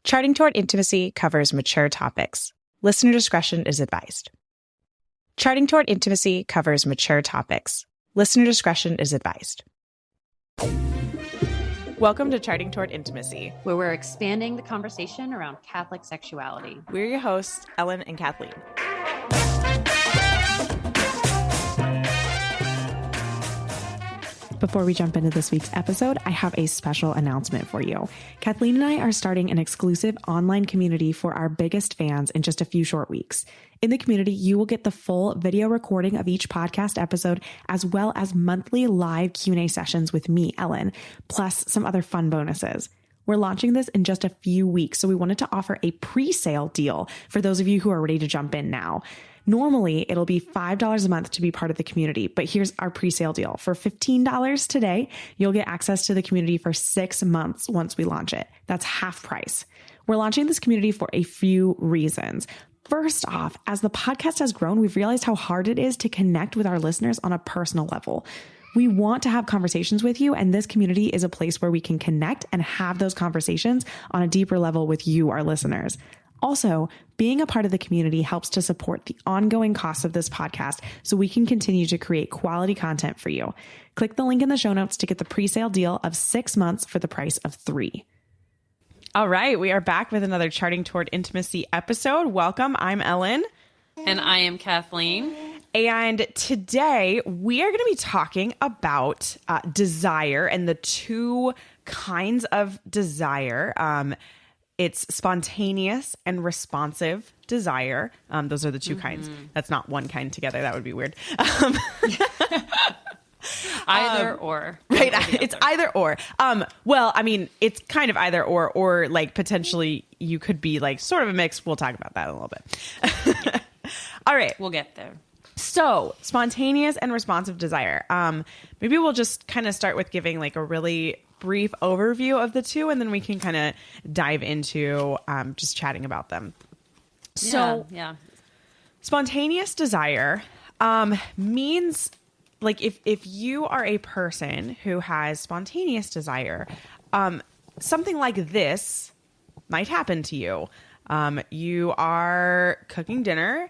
Charting Toward Intimacy covers mature topics. Listener discretion is advised. Charting Toward Intimacy covers mature topics. Listener discretion is advised. Welcome to Charting Toward Intimacy, where we're expanding the conversation around Catholic sexuality. We're your hosts, Ellen and Kathleen. Before we jump into this week's episode, I have a special announcement for you. Kathleen and I are starting an exclusive online community for our biggest fans in just a few short weeks. In the community, you will get the full video recording of each podcast episode, as well as monthly live Q&A sessions with me, Ellen, plus some other fun bonuses. We're launching this in just a few weeks, so we wanted to offer a pre-sale deal for those of you who are ready to jump in now. Normally, it'll be $5 a month to be part of the community, but here's our pre-sale deal. For $15 today, you'll get access to the community for 6 months once we launch it. That's half price. We're launching this community for a few reasons. First off, as the podcast has grown, we've realized how hard it is to connect with our listeners on a personal level. We want to have conversations with you, and this community is a place where we can connect and have those conversations on a deeper level with you, our listeners. Also, being a part of the community helps to support the ongoing costs of this podcast so we can continue to create quality content for you. Click the link in the show notes to get the pre-sale deal of 6 months for the price of 3. All right, we are back with another Charting Toward Intimacy episode. Welcome, I'm Ellen. And I am Kathleen. And today we are going to be talking about desire and the two kinds of desire. It's spontaneous and responsive desire. Those are the two kinds. That's not one kind together. That would be weird. Either or. Right. It's either or. Well, I mean, it's kind of either or like potentially you could be like sort of a mix. We'll talk about that in a little bit. All right. We'll get there. So spontaneous and responsive desire. Maybe we'll just kind of start with giving like a really brief overview of the two, and then we can kind of dive into just chatting about them. So spontaneous desire means like if you are a person who has spontaneous desire, something like this might happen to you. You are cooking dinner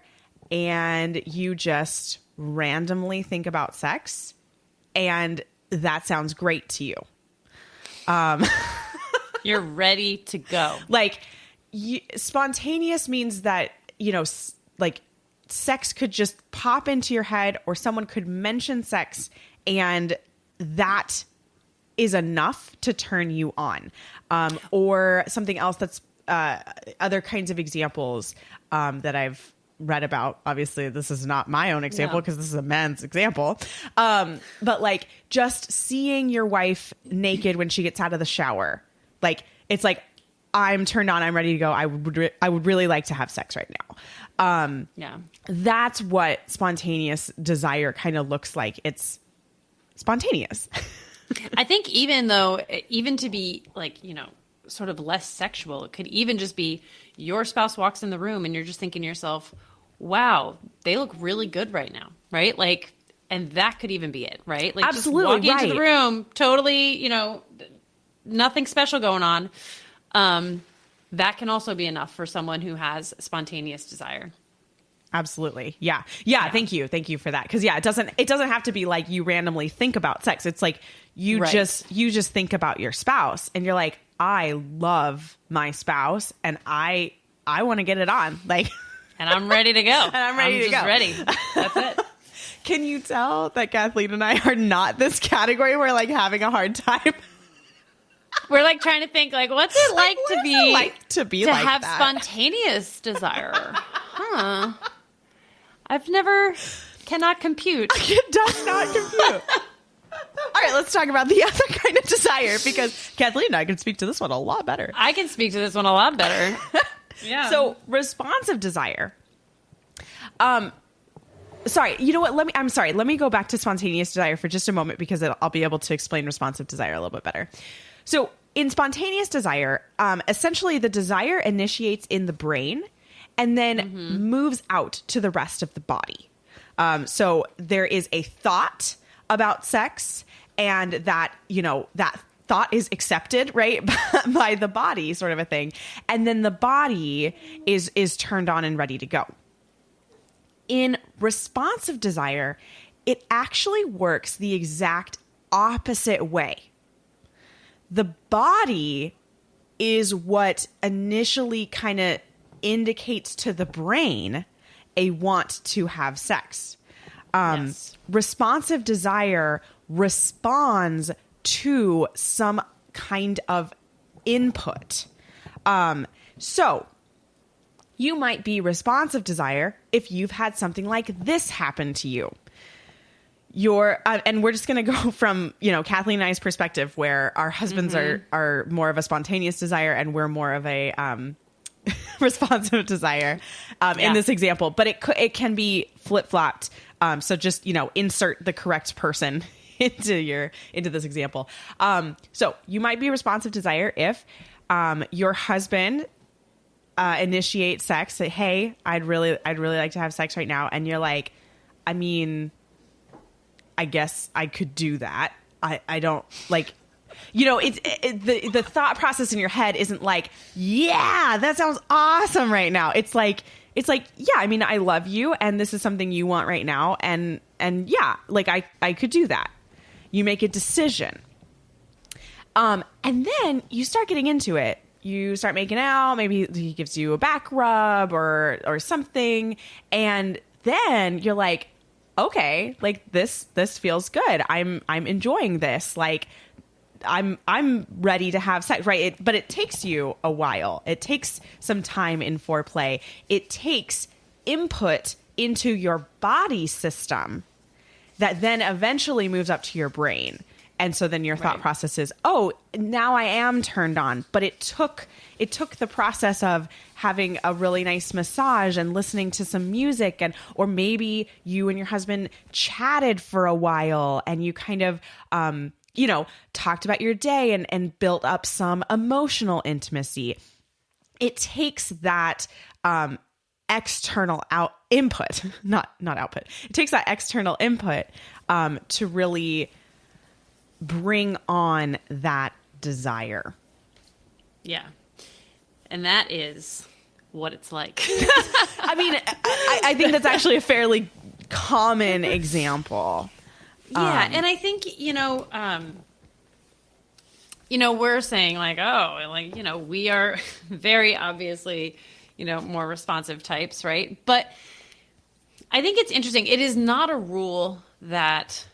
and you just randomly think about sex, and that sounds great to you. You're ready to go. Like spontaneous means that, you know, like sex could just pop into your head, or someone could mention sex and that is enough to turn you on. Or something else that's other kinds of examples that I've read about. Obviously, this is not my own example because this is a man's example. But like just seeing your wife naked when she gets out of the shower, like it's like, I'm turned on, I'm ready to go. I would really like to have sex right now. That's what spontaneous desire kind of looks like. It's spontaneous. I think even to be like, you know, sort of less sexual, it could even just be your spouse walks in the room and you're just thinking to yourself, wow, they look really good right now. Right. Like, and that could even be it. Right. Like absolutely just walk into the room, totally, you know, nothing special going on. That can also be enough for someone who has spontaneous desire. Absolutely. Yeah. Thank you for that. Cause it doesn't have to be like you randomly think about sex. It's like you just think about your spouse and you're like, I love my spouse and I want to get it on. Like, and I'm ready to go. I'm just ready. That's it. Can you tell that Kathleen and I are not this category? We're like having a hard time. We're like trying to think like, what's it like to have that? Spontaneous desire? Huh. Cannot compute. It does not compute. All right, let's talk about the other kind of desire because Kathleen and I can speak to this one a lot better. I can speak to this one a lot better. Yeah. So responsive desire. Sorry, you know what? Let me go back to spontaneous desire for just a moment because I'll be able to explain responsive desire a little bit better. So in spontaneous desire, essentially the desire initiates in the brain and then moves out to the rest of the body. So there is a thought about sex, and that, you know, that thought is accepted, right, by the body, sort of a thing. And then the body is turned on and ready to go. In responsive desire, it actually works the exact opposite way. The body is what initially kind of indicates to the brain a want to have sex. Yes. Responsive desire responds to some kind of input. So you might be responsive desire if you've had something like this happen to you. And we're just going to go from, Kathleen and I's perspective, where our husbands are more of a spontaneous desire and we're more of a responsive desire in this example. But it can be flip-flopped. So just, insert the correct person into this example. So you might be responsive desire if your husband initiates sex, say, hey, I'd really like to have sex right now. And you're like, I mean, I guess I could do that. I don't like, the thought process in your head isn't like, yeah, that sounds awesome right now. It's like, yeah, I mean, I love you and this is something you want right now. And yeah, like I could do that. You make a decision. And then you start getting into it. You start making out, maybe he gives you a back rub or something. And then you're like, okay, like this feels good. I'm enjoying this. Like I'm ready to have sex, right? But it takes you a while. It takes some time in foreplay. It takes input into your body system that then eventually moves up to your brain. And so then your thought process is, oh, now I am turned on. But it took the process of having a really nice massage and listening to some music, or maybe you and your husband chatted for a while and you kind of, talked about your day and built up some emotional intimacy. It takes that external input, not output. It takes that external input to really bring on that desire. Yeah. And that is what it's like. I mean, I think that's actually a fairly common example. Yeah. And I think, we're saying like, oh, like, we are very obviously, more responsive types, right? But I think it's interesting. It is not a rule that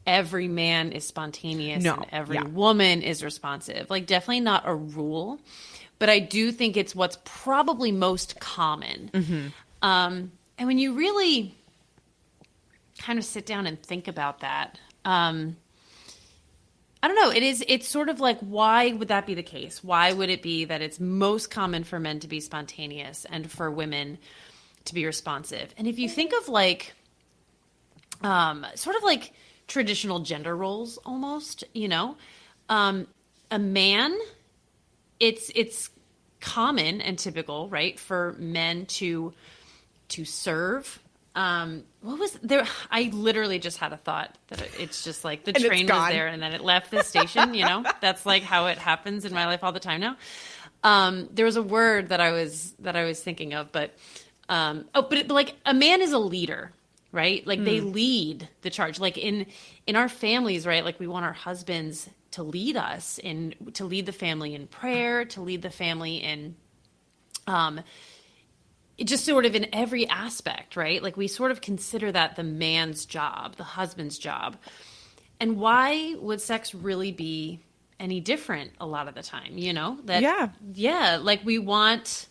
every man is spontaneous and every woman is responsive. Like, definitely not a rule, but I do think it's what's probably most common. Mm-hmm. And when you really kind of sit down and think about that, I don't know. It's sort of like, why would that be the case? Why would it be that it's most common for men to be spontaneous and for women to be responsive? And if you think of like, sort of like traditional gender roles almost, a man, it's common and typical, right, for men to serve. What was there? I literally just had a thought that it's just like the train was there and then it left the station, that's like how it happens in my life all the time now. There was a word that I was thinking of, but like a man is a leader, right? Like they lead the charge. Like in our families, right? Like we want our husbands to lead us to lead the family in prayer, to lead the family in, just sort of in every aspect, right? Like we sort of consider that the man's job, the husband's job. And why would sex really be any different a lot of the time, Yeah, like we want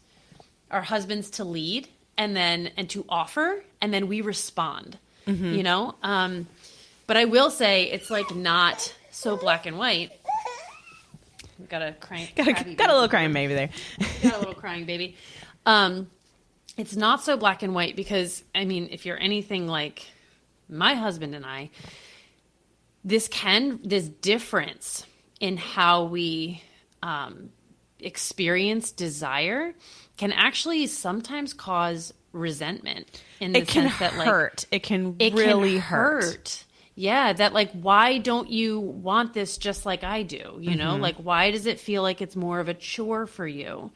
our husbands to lead and to offer, and then we respond, but I will say it's like not so black and white. We've got a little crying baby there. Got a little crying baby. It's not so black and white because, I mean, if you're anything like my husband and I, this difference in how we experience desire can actually sometimes cause resentment in the sense that, like, it can really hurt. Yeah, that like, why don't you want this just like I do? You know, like, why does it feel like it's more of a chore for you?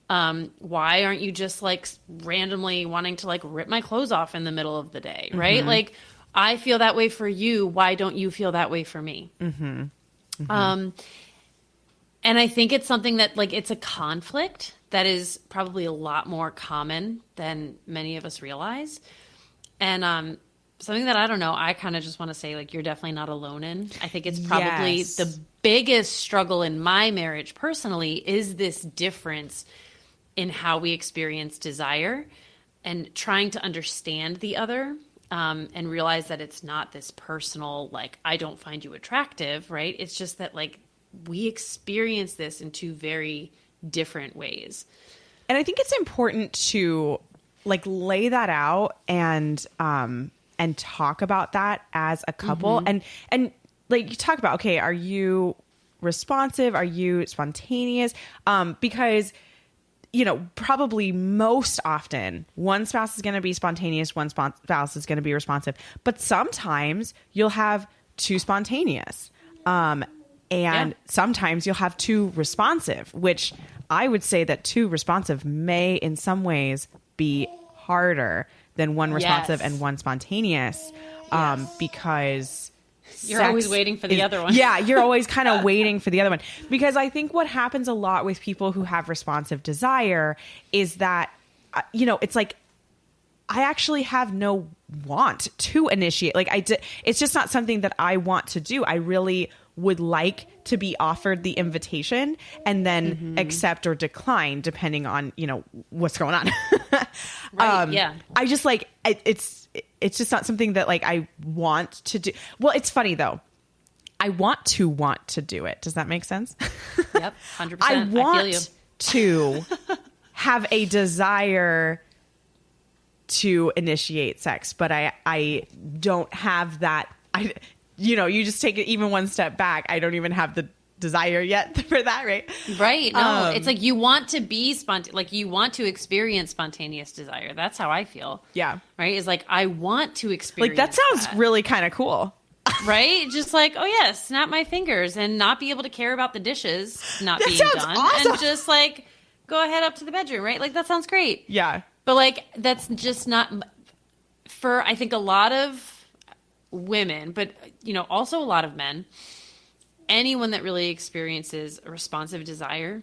Why aren't you just like randomly wanting to like rip my clothes off in the middle of the day? Right. Like, I feel that way for you. Why don't you feel that way for me? And I think it's something that like, it's a conflict that is probably a lot more common than many of us realize. And, something that I don't know, I kind of just want to say, like, you're definitely not alone in. I think it's probably the biggest struggle in my marriage personally is this difference in how we experience desire and trying to understand the other, and realize that it's not this personal, like, I don't find you attractive, right? It's just that, like, we experience this in two very different ways. And I think it's important to, like, lay that out and talk about that as a couple. And like, you talk about, okay, are you responsive? Are you spontaneous? Because, you know, probably most often one spouse is going to be spontaneous, one spouse is going to be responsive, but sometimes you'll have two spontaneous. And sometimes you'll have two responsive, which I would say that two responsive may in some ways be harder than one responsive and one spontaneous, because you're always waiting for the other one. Yeah, you're always kind of waiting for the other one. Because I think what happens a lot with people who have responsive desire is that, you know, it's like, I actually have no want to initiate. Like, it's just not something that I want to do. I really would like to be offered the invitation and then accept or decline depending on, you know, what's going on. Right. I just like, it's just not something that like I want to do. Well, it's funny though. I want to do it. Does that make sense? Yep. 100%. I want feel you. to have a desire to initiate sex, but I don't have that. You know, you just take it even one step back. I don't even have the desire yet for that, right? Right. No, it's like you want to be spontaneous, like you want to experience spontaneous desire. That's how I feel. Yeah. Right. It's like, I want to experience like that sounds really kind of cool. Right? Just like, oh yeah, snap my fingers and not be able to care about the dishes not being done. Awesome. And just like, go ahead up to the bedroom, right? Like, that sounds great. Yeah. But like, that's just not for, I think, a lot of women, but, you know, also a lot of men, anyone that really experiences a responsive desire,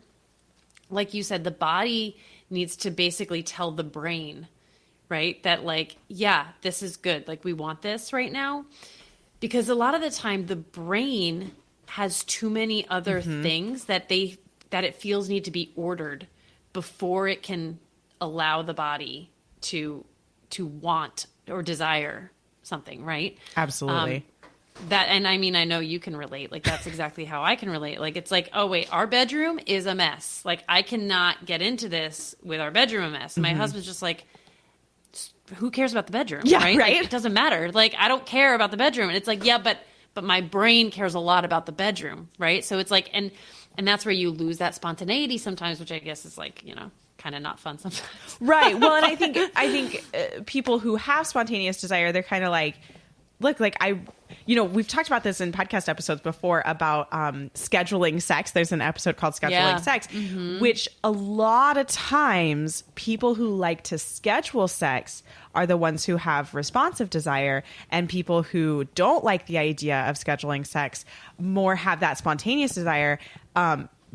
like you said, the body needs to basically tell the brain, right? That like, yeah, this is good. Like, we want this right now. Because a lot of the time the brain has too many other things that it feels need to be ordered before it can allow the body to want or desire something, right? Absolutely. And I mean, I know you can relate. Like, that's exactly how I can relate. Like, it's like, oh wait, our bedroom is a mess. Like, I cannot get into this with our bedroom a mess. And my husband's just like, who cares about the bedroom? Yeah, right? right. Like, it doesn't matter. Like, I don't care about the bedroom. And it's like, yeah, but my brain cares a lot about the bedroom, right? So it's like, and that's where you lose that spontaneity sometimes, which I guess is like, you know, kind of not fun sometimes. Right. Well, and I think people who have spontaneous desire, they're kind of like, look, like we've talked about this in podcast episodes before about scheduling sex. There's an episode called Scheduling Sex, which a lot of times people who like to schedule sex are the ones who have responsive desire, and people who don't like the idea of scheduling sex more have that spontaneous desire,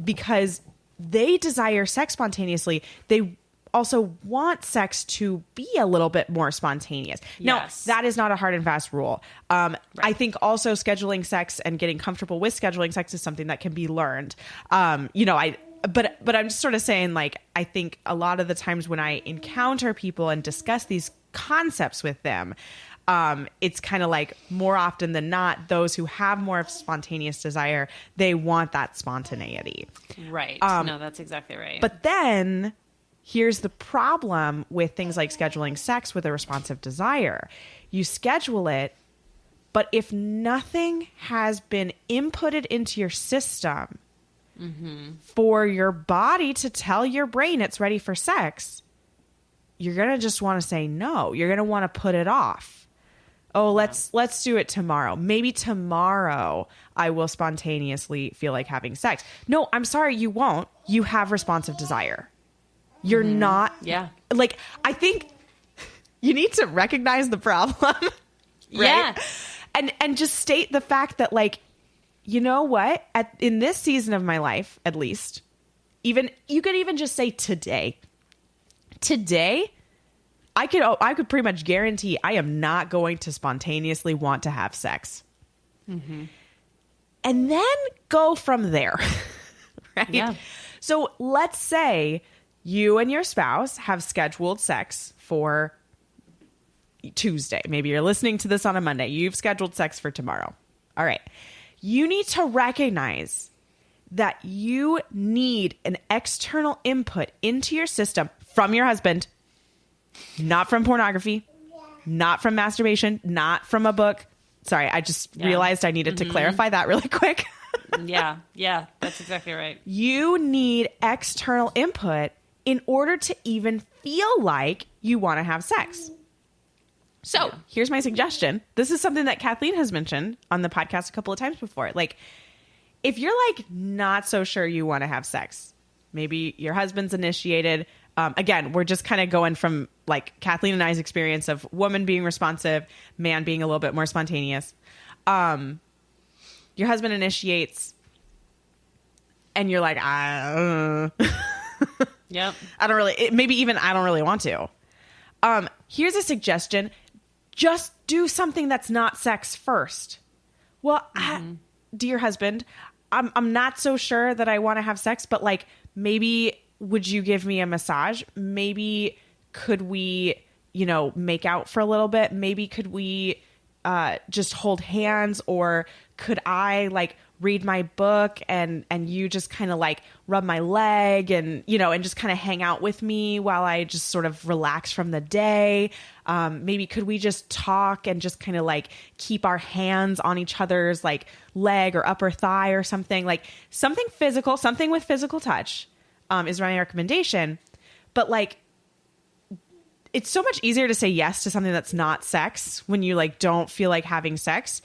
because they desire sex spontaneously. They also want sex to be a little bit more spontaneous. Yes. Now, that is not a hard and fast rule. I think also scheduling sex and getting comfortable with scheduling sex is something that can be learned. But I'm just sort of saying, like, I think a lot of the times when I encounter people and discuss these concepts with them, it's kind of like more often than not, those who have more of spontaneous desire, they want that spontaneity. Right. No, that's exactly right. But then here's the problem with things like scheduling sex with a responsive desire. You schedule it, but if nothing has been inputted into your system for your body to tell your brain it's ready for sex, you're going to just want to say no. You're going to want to put it off. Oh, let's do it tomorrow. Maybe tomorrow I will spontaneously feel like having sex. No, I'm sorry, you won't. You have responsive desire. You're not. Yeah. Like, I think you need to recognize the problem. Right? Yeah. And just state the fact that, like, you know what? In this season of my life, at least, even you could even just say today. Today, I could pretty much guarantee I am not going to spontaneously want to have sex. And then go from there. Right? Yeah. So let's say you and your spouse have scheduled sex for Tuesday. Maybe you're listening to this on a Monday. You've scheduled sex for tomorrow. All right. You need to recognize that you need an external input into your system from your husband, not from pornography, not from masturbation, not from a book. Sorry, I just realized I needed to clarify that really quick. Yeah, that's exactly right. You need external input in order to even feel like you want to have sex. So here's my suggestion. This is something that Kathleen has mentioned on the podcast a couple of times before. Like, if you're like not so sure you want to have sex, maybe your husband's initiated. Again, we're just kind of going from like Kathleen and I's experience of woman being responsive, man being a little bit more spontaneous. Your husband initiates and you're like, Yep. I don't really want to. Here's a suggestion. Just do something that's not sex first. Well, dear husband, I'm not so sure that I want to have sex, but like, maybe would you give me a massage? Maybe could we, make out for a little bit? Maybe could we just hold hands, or could I like read my book and you just kind of like rub my leg and just kind of hang out with me while I just sort of relax from the day. Maybe could we just talk and just kind of like keep our hands on each other's like leg or upper thigh or something, like something physical, something with physical touch is my recommendation. But like, it's so much easier to say yes to something that's not sex when you like don't feel like having sex.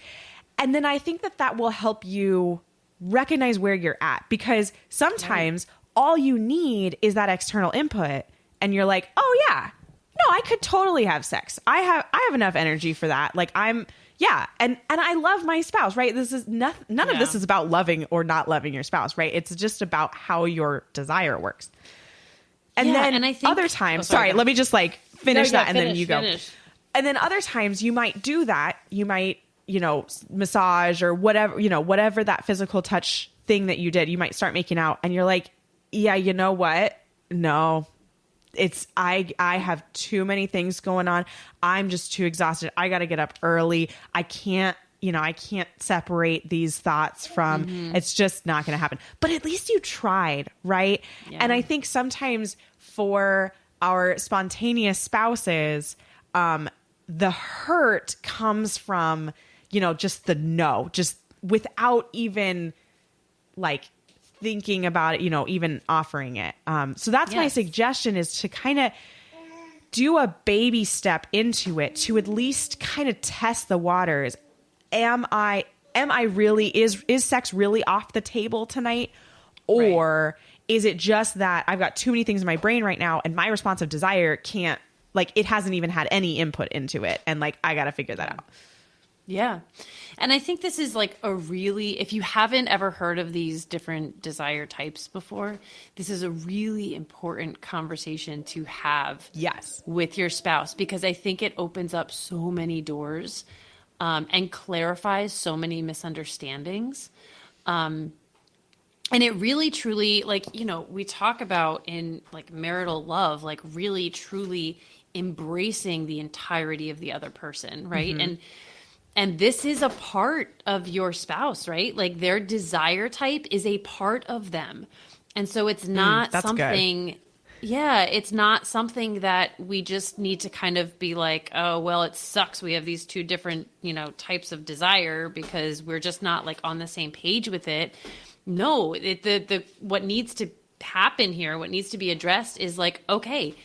And then I think that will help you recognize where you're at, because sometimes all you need is that external input and you're like, oh yeah, no, I could totally have sex. I have enough energy for that. Like and I love my spouse, right? This is none of this is about loving or not loving your spouse, right? It's just about how your desire works. And then and I think, other times, let me just like finish that and then you go. And then other times you might do that. You might, massage or whatever, whatever that physical touch thing that you did, you might start making out and you're like, yeah, you know what? No, I have too many things going on. I'm just too exhausted. I got to get up early. I can't separate these thoughts from, it's just not going to happen. But at least you tried, right? Yeah. And I think sometimes for our spontaneous spouses, the hurt comes from, just the no, just without even like thinking about it, even offering it. So that's my suggestion, is to kind of do a baby step into it to at least kind of test the waters. Am I really, is sex really off the table tonight? Or is it just that I've got too many things in my brain right now and my responsive desire can't, like, it hasn't even had any input into it. And like, I got to figure that out. Yeah. And I think this is like if you haven't ever heard of these different desire types before, this is a really important conversation to have with your spouse, because I think it opens up so many doors and clarifies so many misunderstandings. And it really truly, like, we talk about in like marital love, like really truly embracing the entirety of the other person, right? And this is a part of your spouse, right? Like their desire type is a part of them. And so it's not something, it's not something that we just need to kind of be like, oh, well, it sucks. We have these two different, types of desire because we're just not like on the same page with it. No, what needs to happen here, what needs to be addressed is like, okay,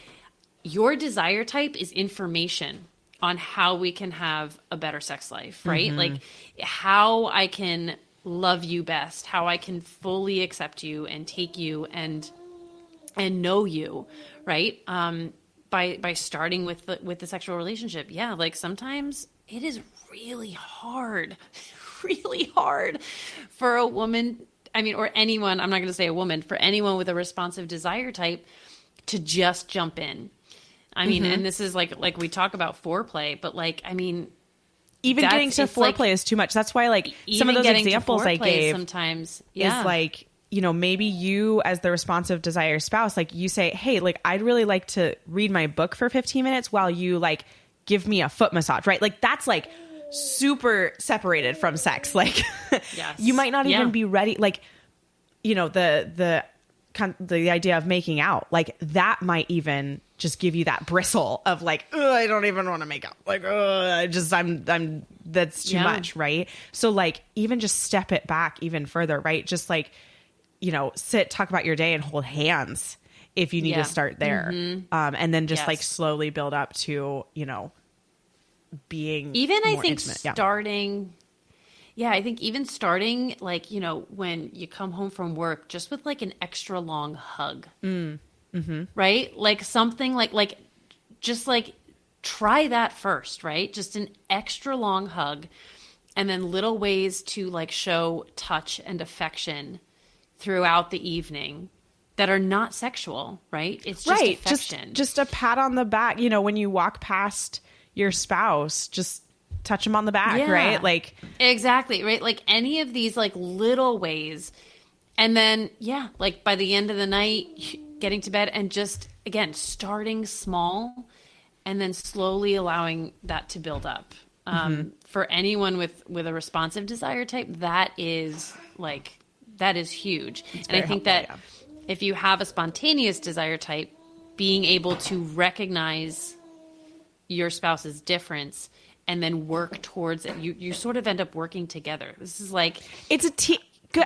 your desire type is information on how we can have a better sex life, right? Like how I can love you best, how I can fully accept you and take you and know you, right? By starting with the sexual relationship. Yeah, like sometimes it is really hard, really hard for a woman, I mean, or anyone, I'm not going to say a woman, for anyone with a responsive desire type to just jump in. I mean, and this is like we talk about foreplay, but like, I mean, even getting to foreplay is too much. That's why like some of those examples I gave sometimes is like, you know, maybe you as the responsive desire spouse, like you say, hey, like I'd really like to read my book for 15 minutes while you like give me a foot massage, right? Like that's like super separated from sex. Like you might not even be ready. Like, you know, the idea of making out, like that might even just give you that bristle of like, I don't even want to make out. Like, I'm that's too much. Right. So like, even just step it back even further, right? Just like, you know, sit, talk about your day and hold hands if you need to start there. And then just like slowly build up to, you know, being even, I think intimate. starting, I think even starting like, you know, when you come home from work, just with like an extra long hug, right? Like something like, just like try that first, right? Just an extra long hug and then little ways to like show touch and affection throughout the evening that are not sexual, right? It's just affection. Just a pat on the back, you know, when you walk past your spouse, just touch them on the back, right? Like exactly, right? Like any of these like little ways. And then, like by the end of the night, getting to bed and just, again, starting small and then slowly allowing that to build up. For anyone with a responsive desire type, that is huge. And I think that if you have a spontaneous desire type, being able to recognize your spouse's difference and then work towards it, you sort of end up working together. This is like, it's a team.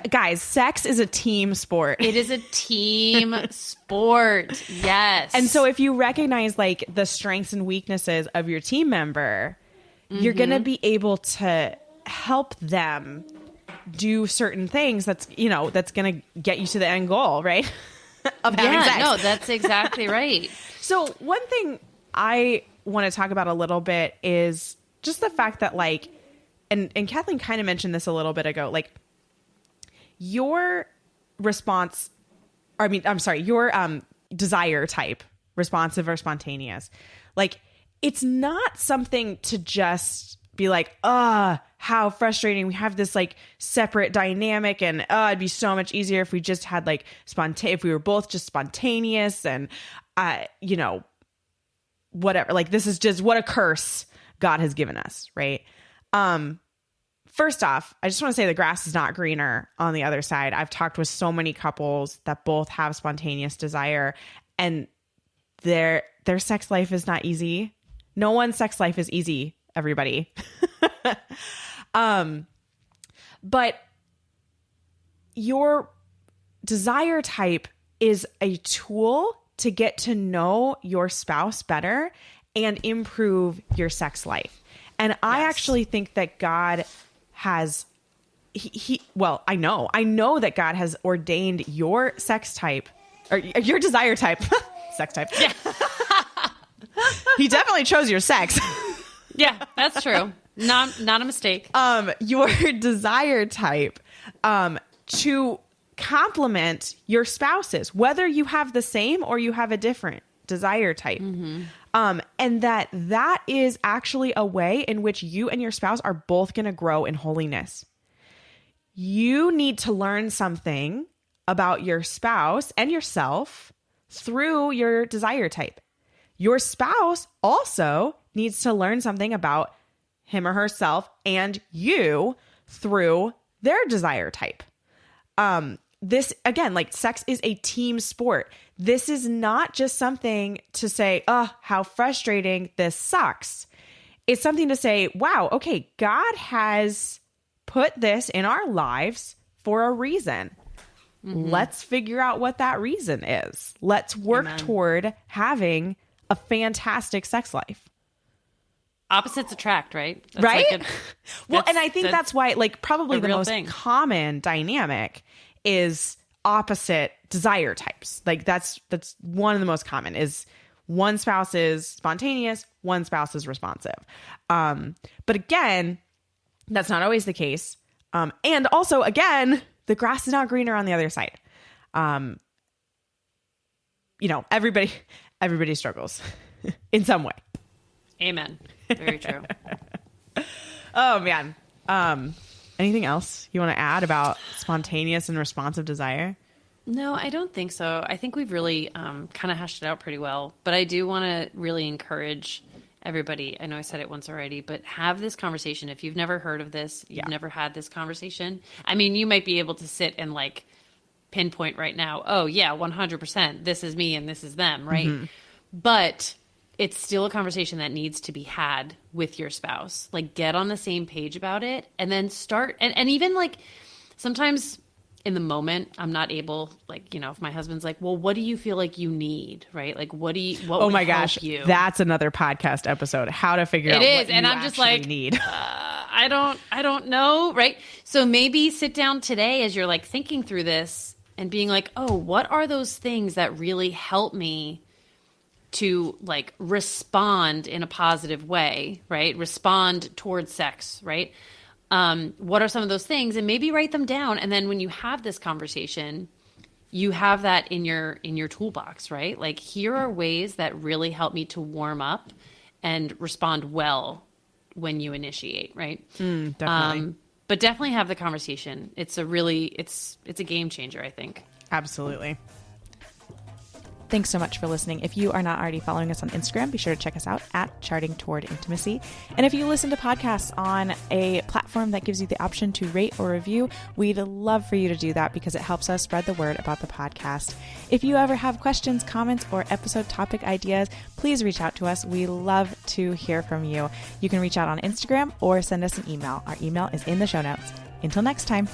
Guys, sex is a team sport. It is a team sport. Yes. And so if you recognize like the strengths and weaknesses of your team member, you're going to be able to help them do certain things that's going to get you to the end goal, right? Of having sex. No, that's exactly right. So one thing I want to talk about a little bit is just the fact that like, and Kathleen kind of mentioned this a little bit ago, like your response, your desire type, responsive or spontaneous, like it's not something to just be like, how frustrating. We have this like separate dynamic and it'd be so much easier if we just had like if we were both just spontaneous and, you know, whatever. Like this is just what a curse God has given us. Right. First off, I just want to say the grass is not greener on the other side. I've talked with so many couples that both have spontaneous desire and their sex life is not easy. No one's sex life is easy, everybody. But your desire type is a tool to get to know your spouse better and improve your sex life. And I actually think that God has, I know that God has ordained your sex type or your desire type, sex type. Yeah. He definitely chose your sex. Yeah, that's true. Not a mistake. Your desire type, to complement your spouses, whether you have the same or you have a different desire type. And that is actually a way in which you and your spouse are both going to grow in holiness. You need to learn something about your spouse and yourself through your desire type. Your spouse also needs to learn something about him or herself and you through their desire type. This, again, like sex is a team sport. This is not just something to say, how frustrating, this sucks. It's something to say, wow, okay, God has put this in our lives for a reason. Let's figure out what that reason is. Let's work toward having a fantastic sex life. opposites attract, right? That's right? like Well, and I think that's why, like, probably a the real most thing. common dynamic is opposite desire types. Like that's one of the most common is one spouse is spontaneous, one spouse is responsive. But again, that's not always the case. And also, again, the grass is not greener on the other side. You know, everybody struggles in some way. Amen. Very true. Oh man. Anything else you want to add about spontaneous and responsive desire? No, I don't think so. I think we've really kind of hashed it out pretty well. But I do want to really encourage everybody. I know I said it once already, but have this conversation. If you've never heard of this, you've never had this conversation. I mean, you might be able to sit and like pinpoint right now, oh yeah, 100%, this is me and this is them, right? Mm-hmm. But it's still a conversation that needs to be had with your spouse. Like, get on the same page about it and then start. And even like sometimes in the moment, I'm not able, like, you know, if my husband's like, well, what do you feel like you need? Right? Like, what oh my gosh, you? That's another podcast episode, how to figure out what and you I'm just like, need. I don't know. Right. So maybe sit down today as you're like thinking through this and being like, oh, what are those things that really help me to like respond in a positive way, right? Respond towards sex, right? What are some of those things? And maybe write them down. And then when you have this conversation, you have that in your toolbox, right? Like, here are ways that really help me to warm up and respond well when you initiate, right? Definitely. But definitely have the conversation. It's a game changer, I think. Absolutely. Thanks so much for listening. If you are not already following us on Instagram, be sure to check us out at Charting Toward Intimacy. And if you listen to podcasts on a platform that gives you the option to rate or review, we'd love for you to do that because it helps us spread the word about the podcast. If you ever have questions, comments, or episode topic ideas, please reach out to us. We love to hear from you. You can reach out on Instagram or send us an email. Our email is in the show notes. Until next time.